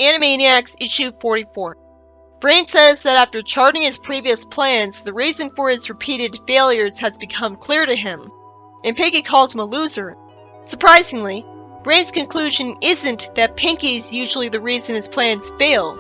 Animaniacs issue 44. Brain says that after charting his previous plans, the reason for his repeated failures has become clear to him, and Pinky calls him a loser. Surprisingly, Brain's conclusion isn't that Pinky is usually the reason his plans fail,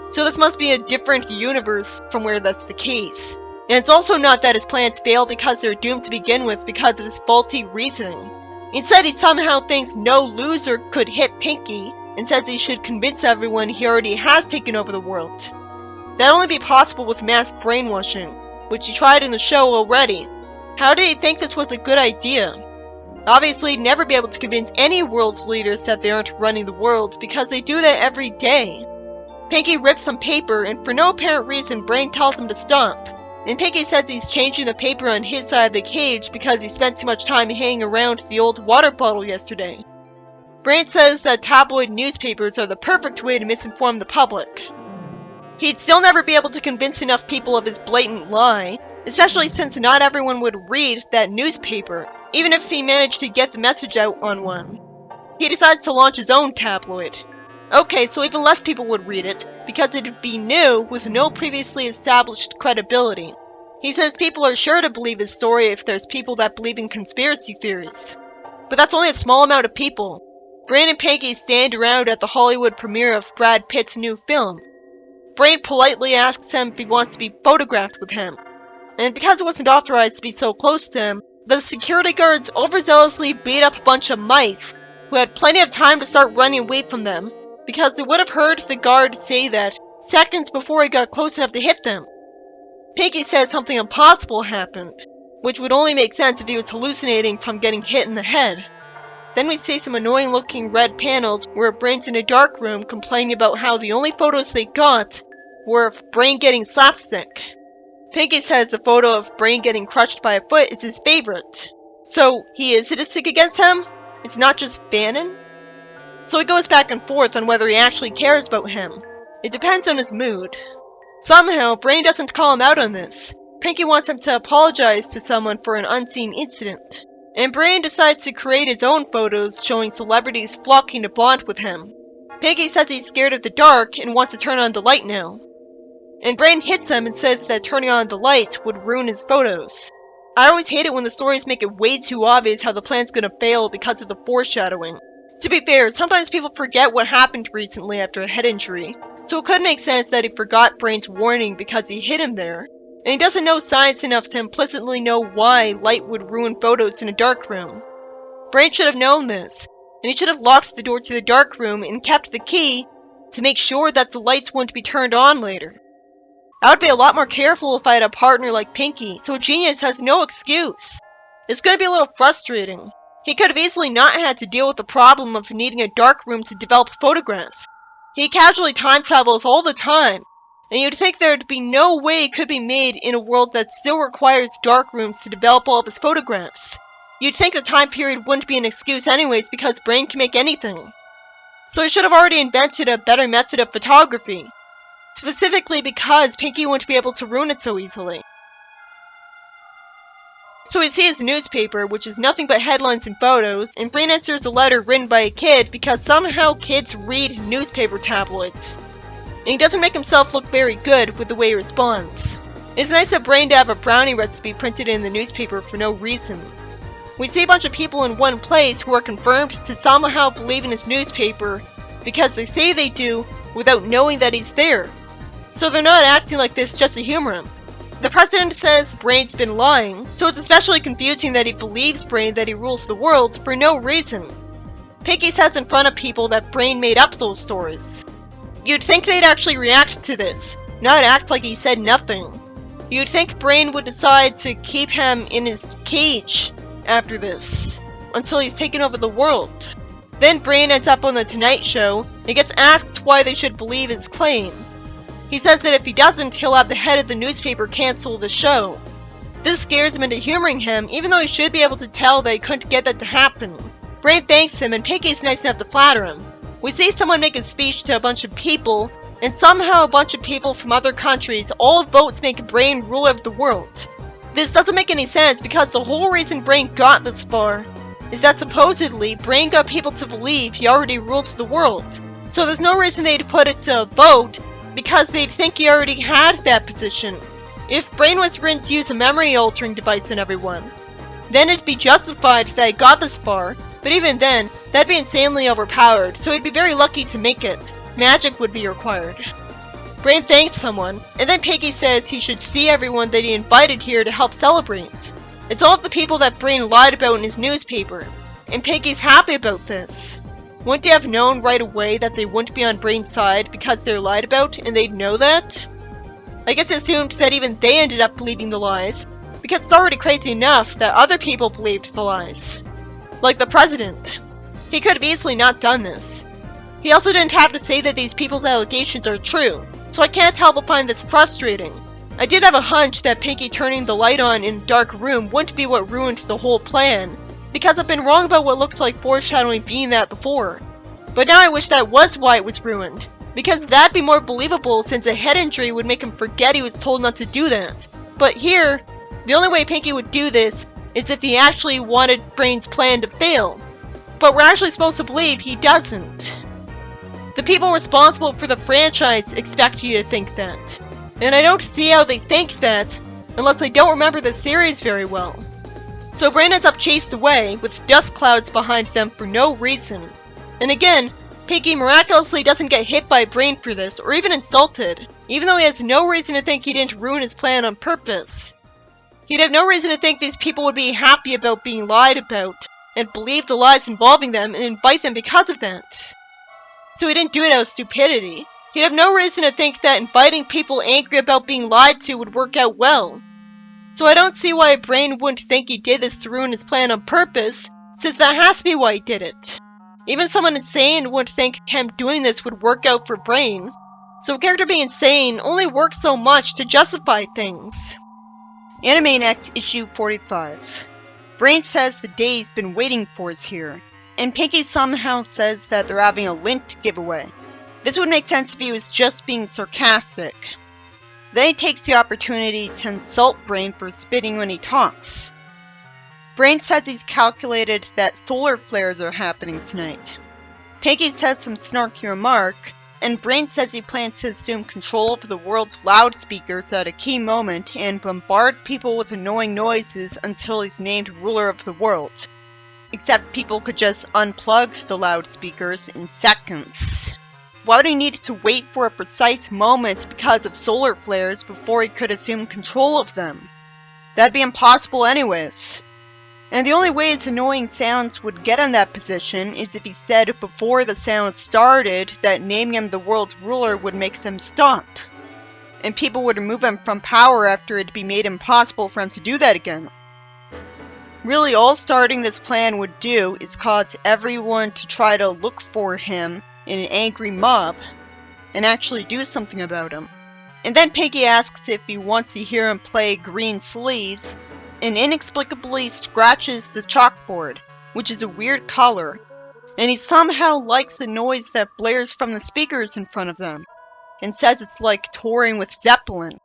so this must be a different universe from where that's the case. And it's also not that his plans fail because they're doomed to begin with because of his faulty reasoning. Instead, he somehow thinks no loser could hit Pinky, and says he should convince everyone he already has taken over the world. That'd only be possible with mass brainwashing, which he tried in the show already. How did he think this was a good idea? Obviously, he'd never be able to convince any world's leaders that they aren't running the world, because they do that every day. Pinky rips some paper, and for no apparent reason, Brain tells him to stop. And Pinky says he's changing the paper on his side of the cage because he spent too much time hanging around the old water bottle yesterday. Brain says that tabloid newspapers are the perfect way to misinform the public. He'd still never be able to convince enough people of his blatant lie, especially since not everyone would read that newspaper, even if he managed to get the message out on one. He decides to launch his own tabloid. Okay, so even less people would read it, because it'd be new with no previously established credibility. He says people are sure to believe his story if there's people that believe in conspiracy theories. But that's only a small amount of people. Brain and Pinky stand around at the Hollywood premiere of Brad Pitt's new film. Brain politely asks him if he wants to be photographed with him. And because it wasn't authorized to be so close to him, the security guards overzealously beat up a bunch of mice who had plenty of time to start running away from them, because they would have heard the guard say that seconds before he got close enough to hit them. Pinky says something impossible happened, which would only make sense if he was hallucinating from getting hit in the head. Then we see some annoying looking red panels where Brain's in a dark room complaining about how the only photos they got were of Brain getting slapstick. Pinky says the photo of Brain getting crushed by a foot is his favorite. So he is sadistic against him? It's not just fanning? So he goes back and forth on whether he actually cares about him. It depends on his mood. Somehow, Brain doesn't call him out on this. Pinky wants him to apologize to someone for an unseen incident. And Brain decides to create his own photos showing celebrities flocking to bond with him. Pinky says he's scared of the dark and wants to turn on the light now. And Brain hits him and says that turning on the light would ruin his photos. I always hate it when the stories make it way too obvious how the plan's gonna fail because of the foreshadowing. To be fair, sometimes people forget what happened recently after a head injury, so it could make sense that he forgot Brain's warning because he hit him there. And he doesn't know science enough to implicitly know why light would ruin photos in a dark room. Brain should have known this, and he should have locked the door to the dark room and kept the key to make sure that the lights wouldn't be turned on later. I would be a lot more careful if I had a partner like Pinky, so a genius has no excuse. It's gonna be a little frustrating. He could have easily not had to deal with the problem of needing a dark room to develop photographs. He casually time travels all the time, and you'd think there'd be no way it could be made in a world that still requires dark rooms to develop all of his photographs. You'd think the time period wouldn't be an excuse anyways because Brain can make anything. So he should have already invented a better method of photography. Specifically because Pinky wouldn't be able to ruin it so easily. So we see his newspaper, which is nothing but headlines and photos, and Brain answers a letter written by a kid because somehow kids read newspaper tabloids. And he doesn't make himself look very good with the way he responds. It's nice of Brain to have a brownie recipe printed in the newspaper for no reason. We see a bunch of people in one place who are confirmed to somehow believe in his newspaper because they say they do without knowing that he's there. So they're not acting like this just to humor him. The president says Brain's been lying, so it's especially confusing that he believes Brain that he rules the world for no reason. Pinky says in front of people that Brain made up those stories. You'd think they'd actually react to this, not act like he said nothing. You'd think Brain would decide to keep him in his cage after this, until he's taken over the world. Then Brain ends up on the Tonight Show and gets asked why they should believe his claim. He says that if he doesn't, he'll have the head of the newspaper cancel the show. This scares him into humoring him, even though he should be able to tell that he couldn't get that to happen. Brain thanks him, and Pinky's nice enough to flatter him. We see someone make a speech to a bunch of people, and somehow a bunch of people from other countries all vote to make Brain ruler of the world. This doesn't make any sense because the whole reason Brain got this far is that supposedly Brain got people to believe he already ruled the world. So there's no reason they'd put it to a vote, because they'd think he already had that position. If Brain was written to use a memory-altering device on everyone, then it'd be justified that he got this far, but even then, that'd be insanely overpowered, so he'd be very lucky to make it. Magic would be required. Brain thanks someone, and then Piggy says he should see everyone that he invited here to help celebrate. It's all of the people that Brain lied about in his newspaper, and Piggy's happy about this. Wouldn't they have known right away that they wouldn't be on Brain's side because they're lied about, and they'd know that? I guess it assumed that even they ended up believing the lies, because it's already crazy enough that other people believed the lies. Like the president. He could have easily not done this. He also didn't have to say that these people's allegations are true, so I can't help but find this frustrating. I did have a hunch that Pinky turning the light on in a dark room wouldn't be what ruined the whole plan, because I've been wrong about what looked like foreshadowing being that before. But now I wish that was why it was ruined, because that'd be more believable since a head injury would make him forget he was told not to do that. But here, the only way Pinky would do this is if he actually wanted Brain's plan to fail. But we're actually supposed to believe he doesn't. The people responsible for the franchise expect you to think that. And I don't see how they think that unless they don't remember the series very well. So Brain ends up chased away with dust clouds behind them for no reason. And again, Pinky miraculously doesn't get hit by Brain for this or even insulted, even though he has no reason to think he didn't ruin his plan on purpose. He'd have no reason to think these people would be happy about being lied about and believe the lies involving them and invite them because of that. So he didn't do it out of stupidity. He'd have no reason to think that inviting people angry about being lied to would work out well. So I don't see why Brain wouldn't think he did this to ruin his plan on purpose, since that has to be why he did it. Even someone insane wouldn't think him doing this would work out for Brain. So a character being insane only works so much to justify things. Animaniacs issue 45. Brain says the day he's been waiting for is here, and Pinky somehow says that they're having a lint giveaway. This would make sense if he was just being sarcastic. Then he takes the opportunity to insult Brain for spitting when he talks. Brain says he's calculated that solar flares are happening tonight. Pinky says some snarky remark, and Brain says he plans to assume control of the world's loudspeakers at a key moment and bombard people with annoying noises until he's named ruler of the world. Except people could just unplug the loudspeakers in seconds. Why would he need to wait for a precise moment because of solar flares before he could assume control of them? That'd be impossible anyways. And the only way his annoying sounds would get in that position is if he said before the sound started that naming him the world's ruler would make them stop. And people would remove him from power after it'd be made impossible for him to do that again. Really, all starting this plan would do is cause everyone to try to look for him in an angry mob and actually do something about him. And then Pinky asks if he wants to hear him play Green Sleeves, and inexplicably scratches the chalkboard, which is a weird color, and he somehow likes the noise that blares from the speakers in front of them, and says it's like touring with Zeppelin.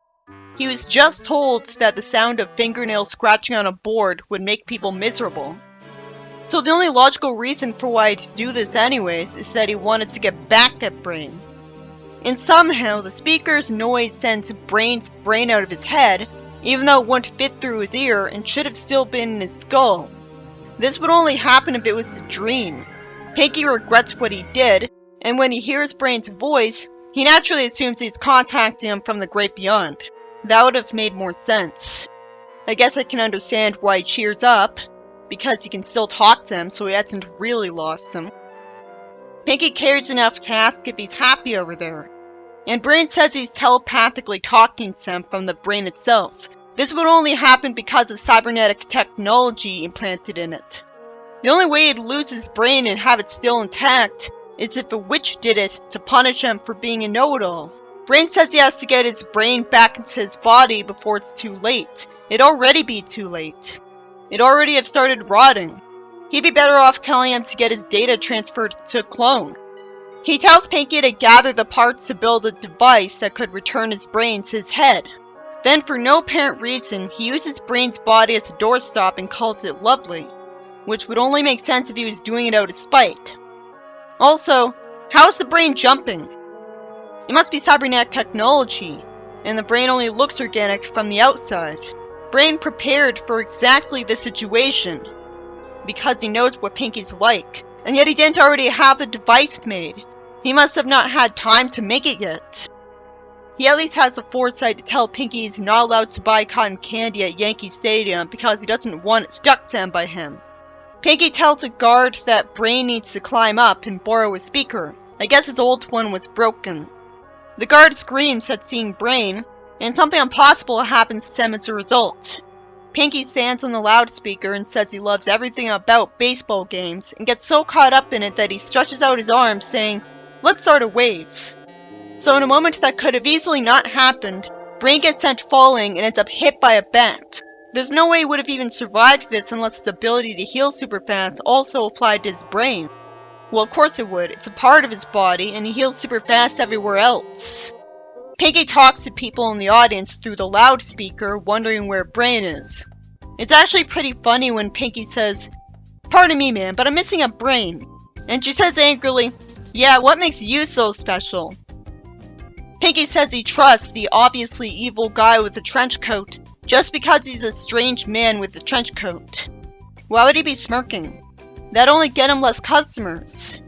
He was just told that the sound of fingernails scratching on a board would make people miserable. So the only logical reason for why he'd do this anyways is that he wanted to get back at Brain. And somehow the speaker's noise sends Brain's brain out of his head, even though it wouldn't fit through his ear and should have still been in his skull. This would only happen if it was a dream. Pinky regrets what he did, and when he hears Brain's voice, he naturally assumes he's contacting him from the great beyond. That would have made more sense. I guess I can understand why he cheers up, because he can still talk to him, so he hasn't really lost him. Pinky cares enough to ask if he's happy over there. And Brain says he's telepathically talking to him from the brain itself. This would only happen because of cybernetic technology implanted in it. The only way he'd lose his brain and have it still intact is if a witch did it to punish him for being a know-it-all. Brain says he has to get his brain back into his body before it's too late. It'd already be too late. It'd already have started rotting. He'd be better off telling him to get his data transferred to a clone. He tells Pinky to gather the parts to build a device that could return his brain to his head. Then, for no apparent reason, he uses Brain's body as a doorstop and calls it lovely, which would only make sense if he was doing it out of spite. Also, How is the brain jumping? It must be cybernetic technology, and the brain only looks organic from the outside. Brain prepared for exactly this situation, because he knows what Pinky's like, and yet he didn't already have the device made. He must have not had time to make it yet. He at least has the foresight to tell Pinky he's not allowed to buy cotton candy at Yankee Stadium because he doesn't want it stuck to him by him. Pinky tells a guard that Brain needs to climb up and borrow a speaker. I guess his old one was broken. The guard screams at seeing Brain, and something impossible happens to him as a result. Pinky stands on the loudspeaker and says he loves everything about baseball games, and gets so caught up in it that he stretches out his arms saying, "Let's start a wave." So in a moment that could have easily not happened, Brain gets sent falling and ends up hit by a bat. There's no way he would have even survived this unless his ability to heal super fast also applied to his brain. Well, of course it would. It's a part of his body, and he heals super fast everywhere else. Pinky talks to people in the audience through the loudspeaker, wondering where Brain is. It's actually pretty funny when Pinky says, "Pardon me, man, but I'm missing a brain." And she says angrily, "Yeah, what makes you so special?" Pinky says he trusts the obviously evil guy with the trench coat just because he's a strange man with a trench coat. Why would he be smirking? That'd only get him less customers.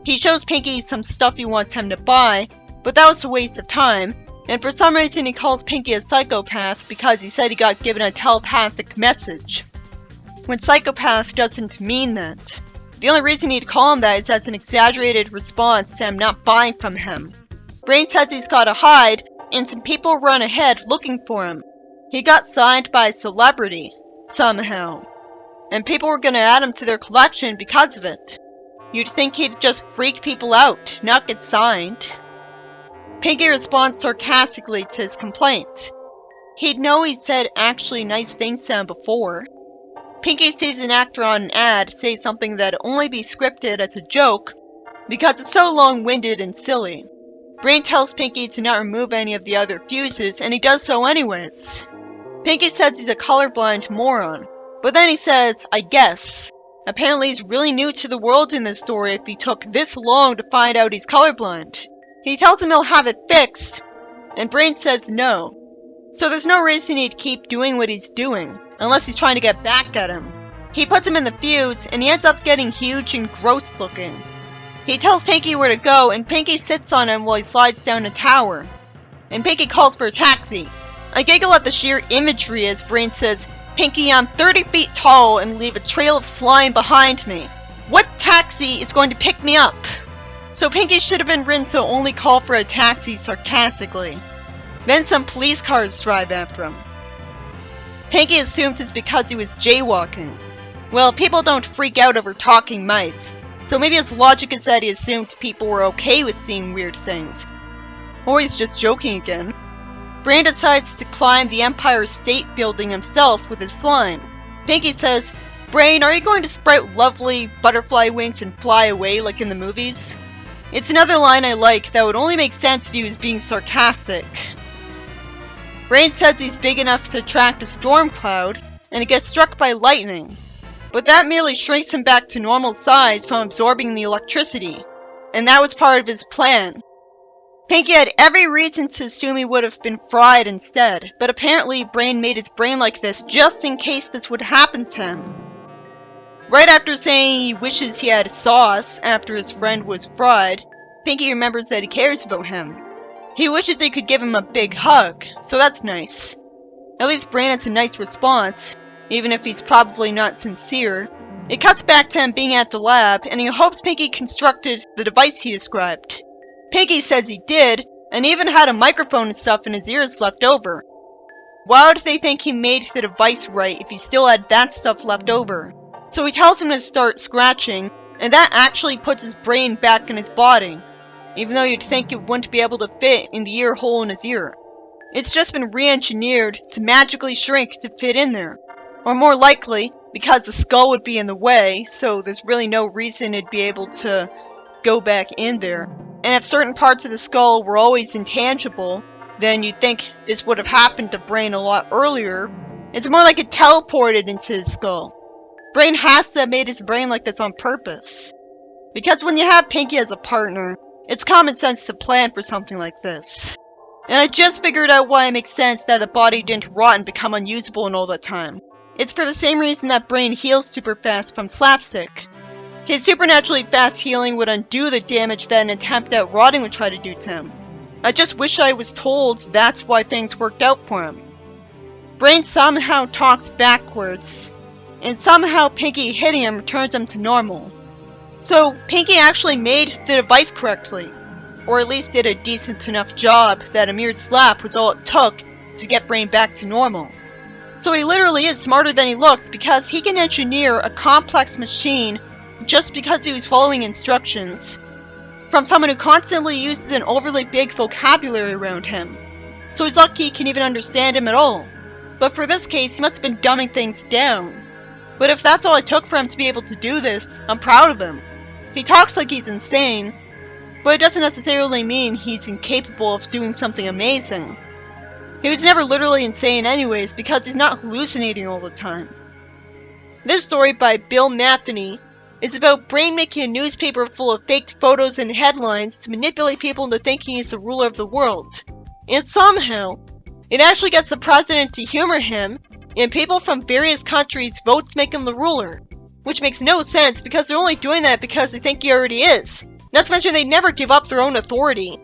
He shows Pinky some stuff he wants him to buy, but that was a waste of time, and for some reason he calls Pinky a psychopath because he said he got given a telepathic message. When psychopath doesn't mean that. The only reason he'd call him that is as an exaggerated response to him not buying from him. Brain says he's gotta hide, and some people run ahead looking for him. He got signed by a celebrity, somehow. And people were gonna add him to their collection because of it. You'd think he'd just freak people out, not get signed. Pinky responds sarcastically to his complaint. He'd know he said actually nice things to him before. Pinky sees an actor on an ad say something that'd only be scripted as a joke because it's so long-winded and silly. Brain tells Pinky to not remove any of the other fuses, and he does so anyways. Pinky says he's a colorblind moron, but then he says, "I guess." Apparently he's really new to the world in this story if he took this long to find out he's colorblind. He tells him he'll have it fixed, and Brain says no. So there's no reason he'd keep doing what he's doing, unless he's trying to get back at him. He puts him in the fuse, and he ends up getting huge and gross looking. He tells Pinky where to go, and Pinky sits on him while he slides down a tower. And Pinky calls for a taxi. I giggle at the sheer imagery as Brain says, "Pinky, I'm 30 feet tall and leave a trail of slime behind me. What taxi is going to pick me up?" So Pinky should have been written so only call for a taxi sarcastically. Then some police cars drive after him. Pinky assumes it's because he was jaywalking. Well, people don't freak out over talking mice. So maybe his logic is that he assumed people were okay with seeing weird things. Or he's just joking again. Brain decides to climb the Empire State Building himself with his slime. Pinky says, "Brain, are you going to sprout lovely butterfly wings and fly away like in the movies?" It's another line I like that would only make sense if he was being sarcastic. Brain says he's big enough to attract a storm cloud, and he gets struck by lightning. But that merely shrinks him back to normal size from absorbing the electricity, and that was part of his plan. Pinky had every reason to assume he would have been fried instead, but apparently Brain made his brain like this just in case this would happen to him. Right after saying he wishes he had sauce after his friend was fried, Pinky remembers that he cares about him. He wishes he could give him a big hug, so that's nice. At least Brain has a nice response, even if he's probably not sincere. It cuts back to him being at the lab, and he hopes Pinky constructed the device he described. Pinky says he did, and even had a microphone and stuff in his ears left over. Why would they think he made the device right if he still had that stuff left over? So he tells him to start scratching, and that actually puts his brain back in his body, even though you'd think it wouldn't be able to fit in the ear hole in his ear. It's just been re-engineered to magically shrink to fit in there. Or more likely, because the skull would be in the way, so there's really no reason it'd be able to go back in there. And if certain parts of the skull were always intangible, then you'd think this would have happened to Brain a lot earlier. It's more like it teleported into his skull. Brain has to have made his brain like this on purpose. Because when you have Pinky as a partner, it's common sense to plan for something like this. And I just figured out why it makes sense that the body didn't rot and become unusable in all that time. It's for the same reason that Brain heals super fast from slapstick. His supernaturally fast healing would undo the damage that an attempt at rotting would try to do to him. I just wish I was told that's why things worked out for him. Brain somehow talks backwards, and somehow Pinky hitting him returns him to normal. So Pinky actually made the device correctly, or at least did a decent enough job that a mere slap was all it took to get Brain back to normal. So he literally is smarter than he looks because he can engineer a complex machine just because he was following instructions from someone who constantly uses an overly big vocabulary around him. So he's lucky he can even understand him at all. But for this case, he must have been dumbing things down. But if that's all it took for him to be able to do this, I'm proud of him. He talks like he's insane, but it doesn't necessarily mean he's incapable of doing something amazing. He was never literally insane anyways because he's not hallucinating all the time. This story by Bill Matheny is about Brain making a newspaper full of faked photos and headlines to manipulate people into thinking he's the ruler of the world. And somehow, it actually gets the president to humor him, and people from various countries vote to make him the ruler. Which makes no sense because they're only doing that because they think he already is. Not to mention they never give up their own authority.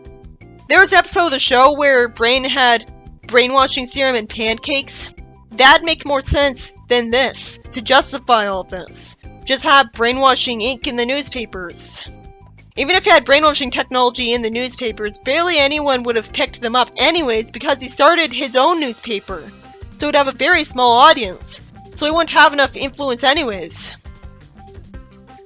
There was an episode of the show where Brain had brainwashing serum and pancakes. That'd make more sense than this, to justify all of this. Just have brainwashing ink in the newspapers. Even if he had brainwashing technology in the newspapers, barely anyone would have picked them up anyways because he started his own newspaper. So he'd have a very small audience. So he wouldn't have enough influence anyways.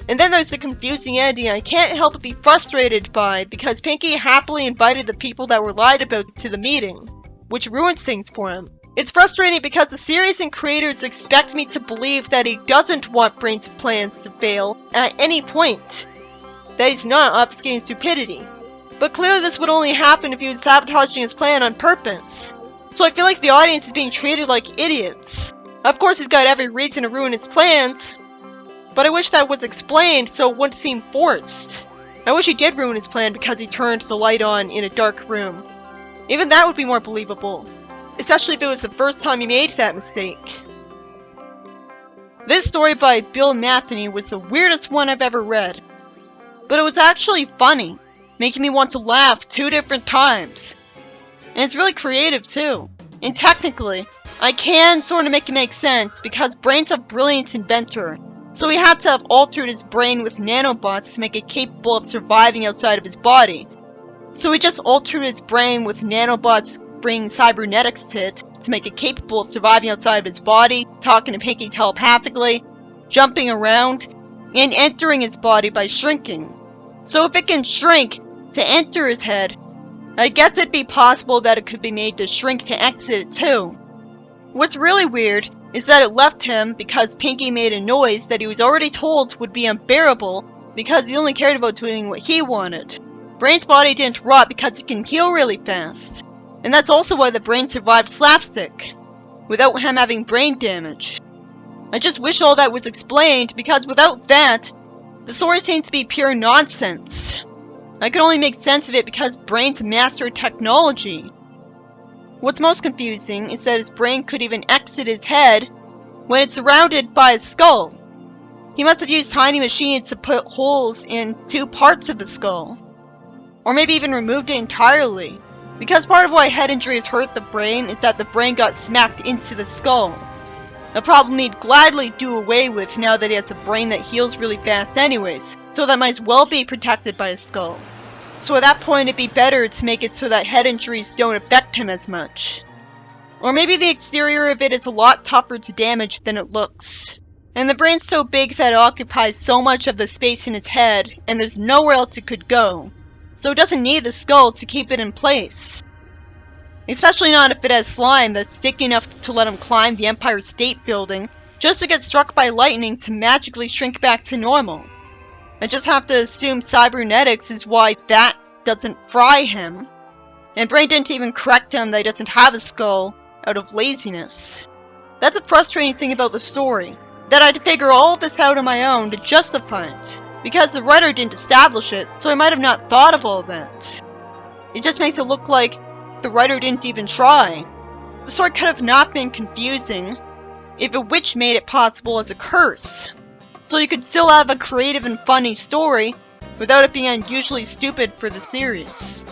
And then there's the confusing ending I can't help but be frustrated by because Pinky happily invited the people that were lied about to the meeting, which ruins things for him. It's frustrating because the series and creators expect me to believe that he doesn't want Brain's plans to fail at any point. That he's not obfuscating stupidity. But clearly this would only happen if he was sabotaging his plan on purpose. So I feel like the audience is being treated like idiots. Of course he's got every reason to ruin his plans, but I wish that was explained so it wouldn't seem forced. I wish he did ruin his plan because he turned the light on in a dark room. Even that would be more believable. Especially if it was the first time he made that mistake. This story by Bill Matheny was the weirdest one I've ever read. But it was actually funny, making me want to laugh 2 different times. And it's really creative too. And technically, I can sort of make it make sense because Brain's a brilliant inventor. So he had to have altered his brain with nanobots to make it capable of surviving outside of his body. So he just altered his brain with nanobots bringing cybernetics to it to make it capable of surviving outside of his body, talking to Pinky telepathically, jumping around, and entering his body by shrinking. So if it can shrink to enter his head, I guess it'd be possible that it could be made to shrink to exit it too. What's really weird is that it left him because Pinky made a noise that he was already told would be unbearable because he only cared about doing what he wanted. Brain's body didn't rot because it can heal really fast. And that's also why the Brain survived slapstick, without him having brain damage. I just wish all that was explained because without that, the story seemed to be pure nonsense. I could only make sense of it because Brain's mastered technology. What's most confusing is that his brain could even exit his head when it's surrounded by his skull. He must have used tiny machines to put holes in 2 parts of the skull. Or maybe even removed it entirely. Because part of why head injuries hurt the brain is that the brain got smacked into the skull. A problem he'd gladly do away with now that he has a brain that heals really fast anyways, so that might as well be protected by his skull. So at that point it'd be better to make it so that head injuries don't affect him as much. Or maybe the exterior of it is a lot tougher to damage than it looks. And the brain's so big that it occupies so much of the space in his head, and there's nowhere else it could go. So it doesn't need the skull to keep it in place. Especially not if it has slime that's sticky enough to let him climb the Empire State Building just to get struck by lightning to magically shrink back to normal. I just have to assume cybernetics is why that doesn't fry him. And Brain didn't even correct him that he doesn't have a skull out of laziness. That's a frustrating thing about the story, that I had to figure all of this out on my own to justify it. because the writer didn't establish it, so he might have not thought of all that. It just makes it look like the writer didn't even try. The story could have not been confusing if a witch made it possible as a curse. So you could still have a creative and funny story without it being unusually stupid for the series.